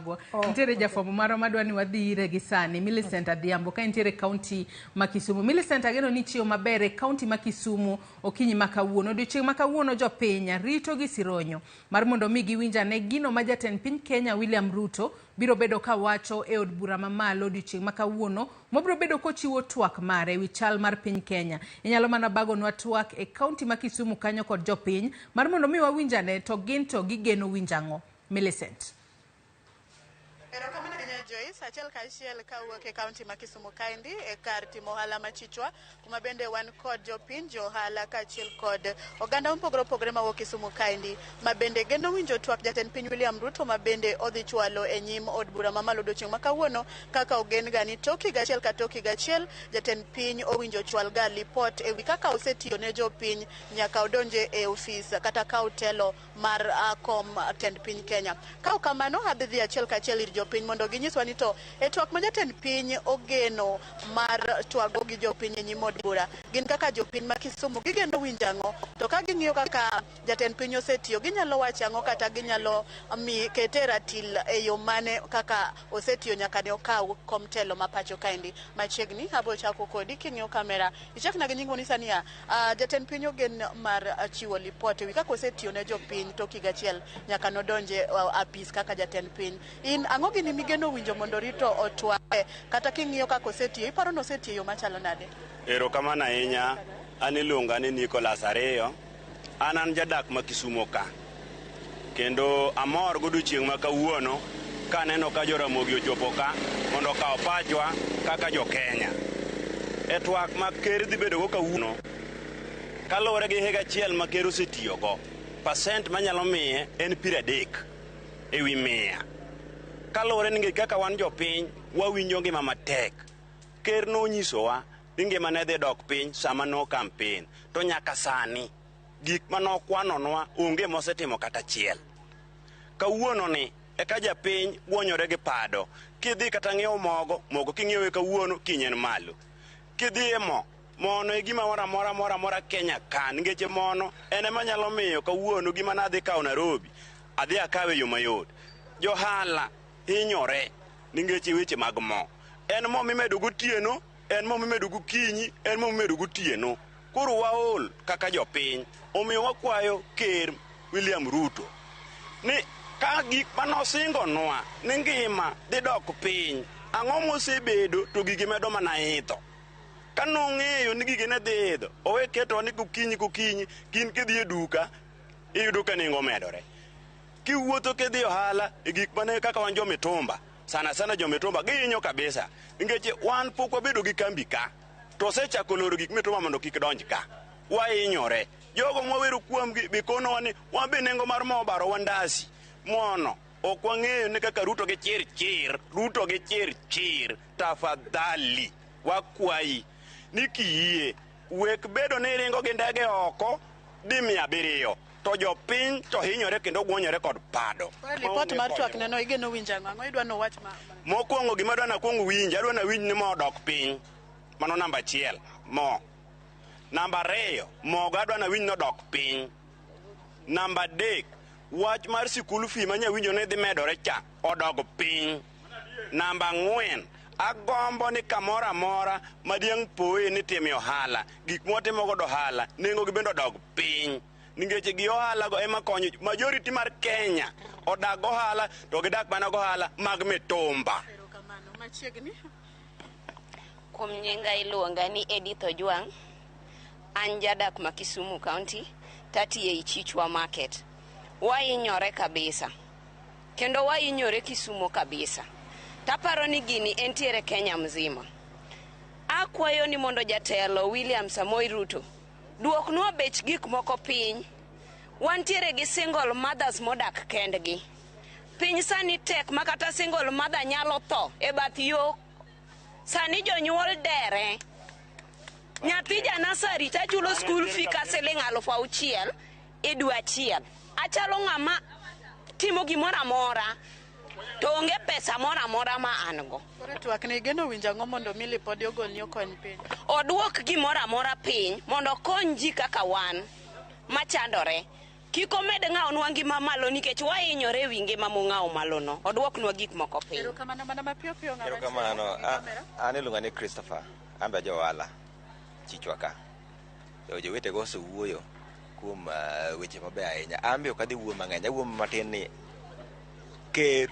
magwa. Nitiere jafwambo maro madwa ni wadhi ire gi sani, Millicent Adhiambo, ka nitiere kaunti ma Kisumu. Millicent, ageno ni chiyo maber e kaunti ma Kisumu okinyi ma kawuono. Odiochieng' ma kawuono jopiny rito gi sironyo mar mondo mi giwinja ne gino ma jatend piny Kenya William Ruto biro bedo ka wacho e od bura mamalo odiochieng' ma kawuono, mobiro bedo kochiwo twak mare wi chal mar piny Kenya. Inyalo mana bagonwa twak e kaunti ma Kisumu kanyo kod jopiny mar mondo mi wawinjane to gin to gigeno winjang'o. Millicent. Joyce, achiel kachiel kawuok e kaunti ma Kisumu kaendi e kar timo ohala machichwa, kuma bende wan kod jopiny johala kaachiel kod oganda mopogore opogore mawuok Kisumu kaendi ma bende geno winjo twak jatend piny William Ruto ma bende odhi chwalo e nyim od bura mamalo odiochieng' ma kawuono, kaka ogen ga ni tok higa achiel ka tok higa achiel jatend piny owinjo chwal ga lipot ewi kaka osetiyo ne jopiny nyaka odonje e ofis kata ka otelo mar kom tend piny Kenya. Ka kamano adhi achiel kachiel ir jopiny mondo ginyiswa ni to e twak ma jatend piny ogeno mar twago gi jopiny e nyim od bura, gin kaka jopiny ma Kisumu gigeno winjang'o, to ka ging'iyo kaka jatend piny osetiyo ginyalo wacho ang'o kata ginyalo kete ratil e yo mane kaka osetiyo nyaka ne okaw kom telo ma pacho kaendi. Machiegni abo chako kodi king'iyo kamera ichakna gi nyingo ni sania jatend piny ogen mar chiwo lipot ewi kaka osetiyo ne jopiny tok higa achiel nyaka nodonje apis kaka jatend piny. In ang'o gini migeno winjo mondo Rito otwae kata king'iyo kaka osetiyo, iparo no osetiyo yo machalo nade? Erokamano ahinya. An iluonga ni Nicholas Ariyo. An Jadak ma Kisumu ka. Kendo amor godiochieng' ma kawuono kaneno ka jo Ramogi ochopo ka mondo kaw pachwa kaka jo Kenya. E twak ma ker dhi bedo go kawuono, kaluwore gi higa achiel ma ker osetiyogo, pasent manyalo miye en 30 ewi 100. Kaluwore ni kaka wan jopiny wawinjo ngima matek. Ker nonyisowa ni ngima ne dhi dok piny sama no campaign, to nyaka sani gik manokwanonwa onge mosetimo kata achiel. Kawuono ni eka japiny gwonyore gi pado. Kidhi kata ng'iewo mogo king'iewe kawuono kinyen malo. Kidhi e mono e gima mora Kenya ka, ningeche mono ene manyalo miyo kawuono gima nadhi kawo Nairobi adhi akawe yo mayot. Johala hinyore ningeche weche mag mo. En mo mimedo gotieno, en mo mimedo gokinyi, en mo mimedo gotieno. Koro waol kaka jopiny, omiyo wakwayo ker William Ruto ni ka gik manosingo nwa ni ngima dhi dok piny, ang'o mosebedo to gigi medo mana idho. Ka nong'eyo ni gigi ne dhi idho, owe keto ni gokinyi kin kidhi e duka iyudo ka nengo medore. Kiwuotho kidhi ohala e gik mane kaka wan jo mitumba, sana jo mitumba gihinyo kabisa, ningeche wan pok wabedo gi kambi ka, to osechako loro gik mitumba mondo kik donj ka. Wahinyore. Jogo mwawero kuomgi bikonowa ni wabe nengo mar mo baro wandasi. Mono ok wang'eyo ni kaka Ruto gi chir, tafadhali wakwayi ni kiyie wek bedo ni ringo gi ndege oko di 700 to jopiny to hinyore kendo gwonyore kod pado. Lipot mar twak neno igeno winjang'o, ang'o idwa no wach ma? Mokwongo gima adwa nakwongo winj, adwa na winj ni mo dok piny. Mano namba 1, mo. Namba 2, mogo adwa na winj no dok piny. Namba 3, wach mar sikul fee manya winjo ne dhi medore cha odog piny. Namba 4, agombo ni kamoro amora madiang' poe ni timo ohala, gik motimo godo ohala nengo gi bende odog piny. Ningeche gi ohala go ema konyo majority mar Kenya odag ohala to gidak mana go ohala mag mitumba. Erokamano. Machiegni kuom nyinga iluonga ni Edith Ojwang'. An Jadak ma Kisumu County, tatiye Ichichwa Market. Wainyore kabisa. Kendo wainyore Kisumu kabisa. Taparo ni gini entiere Kenya mzima. Akwayo ni mondo jatelo William Samoei Ruto duoknwa bech gik moko piny. Wantiere gi single mothers modak kendgi. Piny sani tek makata single mother nyalo tho e bath yo. Sani jonyuol dere. Nyathi janasari tachulo school fee ka Sh6,000 e dwe achiel. Achalo ng'ama timo gimoro amora to onge pesa moro amora ma an go. Koro twak ne igeno winjang'o mondo mi lipodi ogol ni okony piny? Oduok gimoro amora piny mondo kony ji kaka wan machandore. kik omed ng'awnwa ngima malo nikech wahinyore wi ngima mong'aw malono. Odwoknwa gik moko piny. Erokamano mana mapiyo piyo ng'ama. Erokamano. An iluonga ni Christopher. An be johala chichwa ka. Jowetego osewuoyo kuom weche maber ahinya. An be ok adhi wuoyo mang'eny. Awuoyo matin ni ker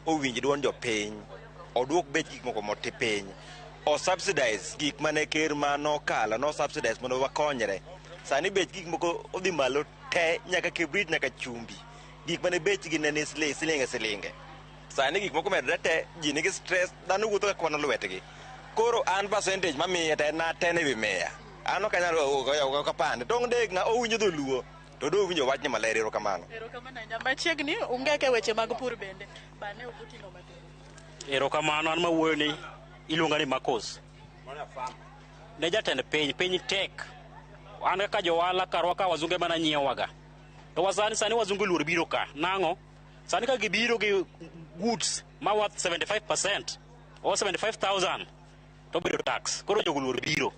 owinj duond jopiny, odwok bech gik moko moti piny, o subsidize gik mane ker manokalo no subsidize mondo wakonyre. Sani bech gik moko odhi malo te, nyaka kibrit nyaka chumbi. Gik mane bechgi ne ni silinge. Sani gik moko medre te, ji nigi stress, dhano wuotho ka kwano lwetgi. Koro an percentage mamiye te na 10 ewi 100. An ok anyalo goyo kapande. Tong' dek nga owinjo dholuo. To do winjo wach ni maler. Erokamano. Erokamano ahinya. Machiegni ungeke weche mag pur bende. Bane okutino matin. Erokamano. An mawuoyo ni iluonga ni Marcos. Ne jatend piny tek. An kaka johala karwa ka wazunge mana nyiewaga. To sani wazunge luor biro ka. Nang'o? Sani ka gibiro gi goods ma worth 75% or 75,000 to bedo tax. Koro jogo luor biro.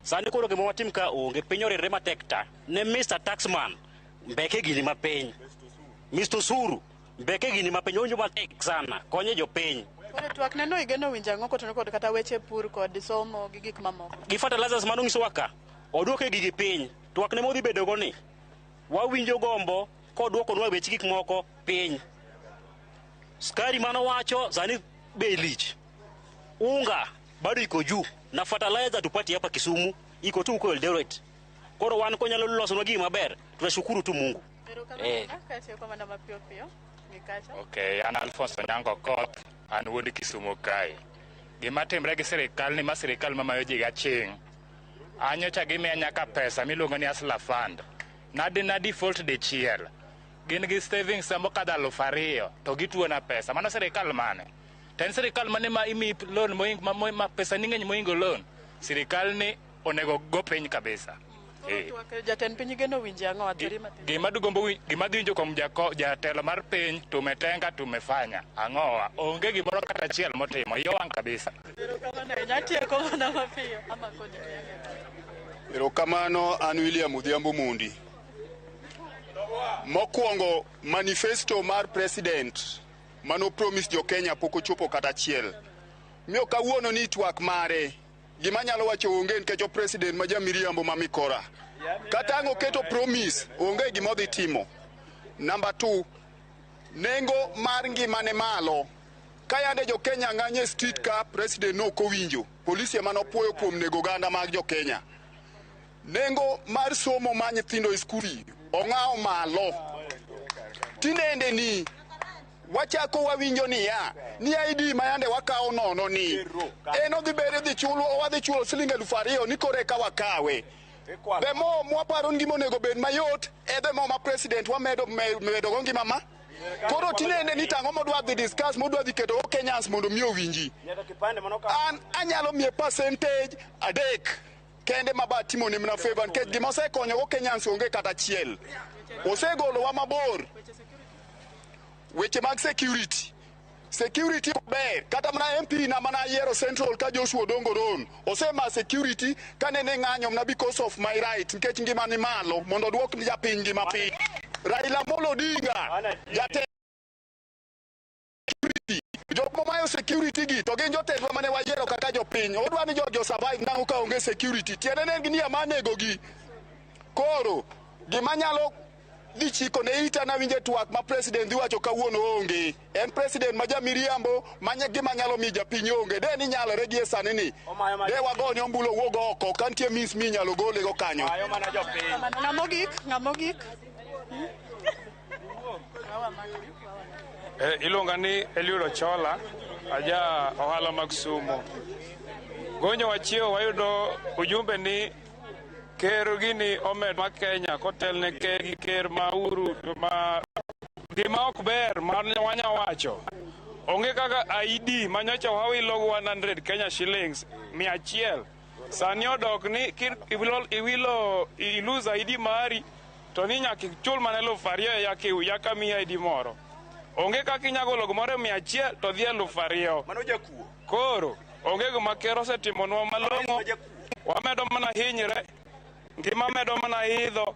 Sani koro gimo watim ka onge piny orere matek ta. Ne Mr. Taxman mbeke gini mapiny. Mr. Suru mbeke gini mapiny. Onjo matek sana. Konye jopiny. Koro twak neno igeno winja ng'o kotono kod kata weche pur kod somo gi gik mamoko. Gi fertilizers manong'isowa ka odwoke gigi piny. Twak ne modhi bedogo ni wawinjo gombo kodwokonwa bech gik moko piny. Skari manowacho sani bei lich. Unga bado iko juu. Na fertilizer tupati hapa Kisumu iko tu huko Eldoret. Koro wan konyalo losonwa gima maber, tunashukuru tu Mungu. Okay, an Alfonso Onyango Okoth, an wuod Kisumu kae. Gima timre gi sirkal ni ma sirkal mamayo ji ga ching. Anyocha gimiya nyaka pesa miluongo ni Hustler Fund. Na default dichiel. Gin gi savings mokadho 2,000 to gituona pesa. Mano sirkal mane? Ten sirkal mane ma imi loan ma pesa ning'eny moingo loan. Sirkal ni onego go piny kabisa. Jatend piny geno winji ang'o athiri matin. Gima winjo kuom jatelo mar piny tumetenga tumefanya. Ang'owa onge gimoro kata achiel motimo. Yowang kabisa. Erokamano. An William Odhiambo Mundi. Mokwongo manifesto mar president mano promise jo Kenya pok ochopo kata achiel. Miyo kawuono ni twak mare gima nyalo wacho onge nikech president ma jamiriambo mamikora. Kata ang'o keto promise onge gima odhi timo. Number 2, nengo mar ngimane malo. Kayande jo Kenya ng'anye street ka president no kowinjo. Polisi emano puoyo kuom nego ganda mag jo Kenya. Nengo mar somo ma nyithindo e skuli ong'aw malo. Tinende ni wachako wawinjo ni ID mayande wakawo nono ni eno dhi bere dhi chulo wadhi chulo siling 2,000 ni kore ka wakawe. Be mo mwaparo ngimo nego bed mayot edhe mo ma president wamedo go ngima ma. Koro tinende ni tang'o modwa dhi discuss modwa dhi keto Kenyans mondo miyo winji. An anyalo miye percentage 3 kende mabatimo ne mna favor nikech gima osekonyo go Kenyans onge kata achiel. Osegolo wa mabor. Weche mag security ber kata mana MP na mana yiero Central ka Joshua Odongo Ron osema security kanene ng'anyo na because of my right nikech ngima ni malo mondo odwok ni japiny ngima piny. Raila Amolo Odinga jatend security jogo mayo security gi to gin jotendwa mane wayiero kaka jopiny odwa ni jo survive nang'o ka onge security tiende ne gini amanego gi. Koro gima nyalo dhi chiko ne ita na winje twak ma president wacho kawuono onge. En president ma jamiriambo gima nyalo mi japiny onge. De ni nyalore gi sani ni. De wagoni ombulo wuogo oko kantie mis mi nyalo gole go kanyo. Ng'amogik. Ilonga ni Eliud Ochola aja ohala mag Kisumu. Gonyo wachio wayudo ujumbe ni ker gini omed ma Kenya kotel ne gi ker ma uru ma gima ok ber ma wanya wacho onge kaka ID manyocha wawilo 100 Kenya shillings 100 sani odok ni iwilo ilose ID mari to ni nyaka chul mana 2,000 yaka mi ID moro onge kaka inyagolo gimoro 100 to dhi 2,000 mano jakuo. Koro onge gima ker osetimonwa malong'o wamedo mana hinyre ngima medo mana idho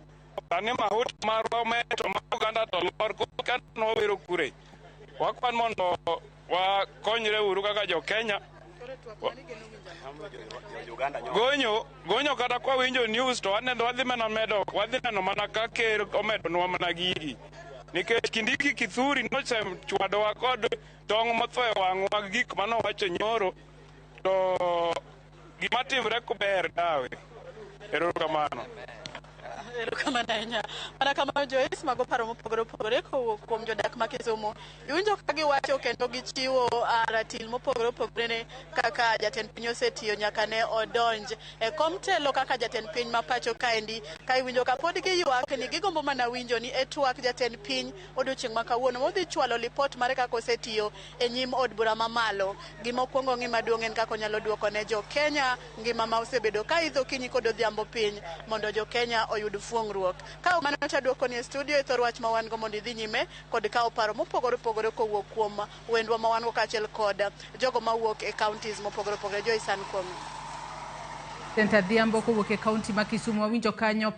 Tani mahut marwa meto maganda to lor kan no wiro kure. Wakwan mondo wa konyre uru kaka jo Kenya. Gonyo kata kwa winjo news to anendo wadhi meno mana ka ker omedo nwa mana gigi. Nikech Kindiki Kithuri nochem chwadowa kod tong' motho e wang' mag gik manowacho nyoro to gima timre kuber dawe. Erokamano. Erokamano. Mana kama Joyce mago paro mopogore opogore kuom jodak ma Kisumu. Iwinjo ka giwacho kendo gichiwo ratil mopogore opogore ne kaka jatend piny osetiyo nyaka ne odonj e kom telo kaka jatend piny ma pacho kaendi. Ka iwinjo ka pod giywak ni gigombo mana winjo ni e twak jatend piny odiochieng' ma kawuono modhi chwalo lipot mare kaka osetiyo e nyim od bura mamalo. Gimokwongo ng'ima duong' en kaka onyalo duoko ne jo Kenya ngima ma osebedo ka idho kinyi kod odhiambo piny mondo jo Kenya oyud fuong'ruok. Ka mano chaduoko ni e studio e thor wach ma wan go mondo idhi nyime kod kawo paro mopogore opogore kowuok kuom wendwa ma wan go kaachiel kod jogo mawuok e counties mopogore opogore. Joyce an kuomi. Senta Dhiambo kowuok e kaunti ma Kisumu, wawinjo kanyo